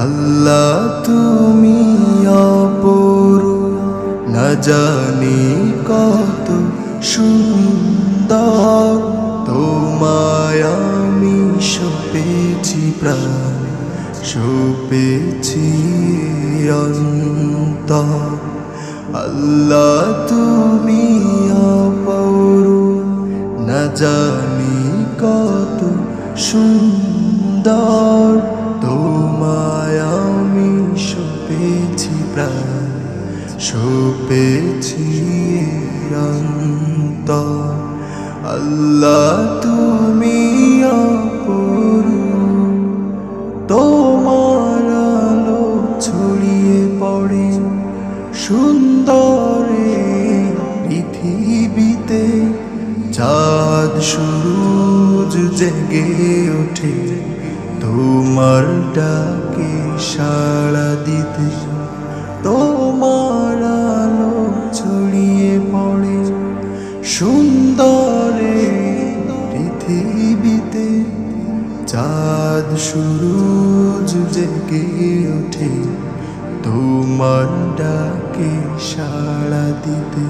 আল্লাহ তুমি অপরূপ, না জানি কত সুন্দর। তোমায় আমি সপেছি প্রাণ, সপেছি অন্তর। আল্লাহ তুমি অপরূপ, না জানি কত সুন্দর। তোমায় আমি সপেছি প্রাণ, সপেছি অন্তর। আল্লাহ তুমি অপরূপ, তোমার আলো ছড়িয়ে পড়ে সুন্দরে পৃথিবীতে। চাঁদ সূরজ জেগে ওঠে তোমার ডাকে সাড়া দিতে। তোমার আলো ছড়িয়ে পড়ে সুন্দরে পৃথিবীতে। চাঁদ সূরজ জেগে ওঠে তোমার ডাকে সাড়া দিতে।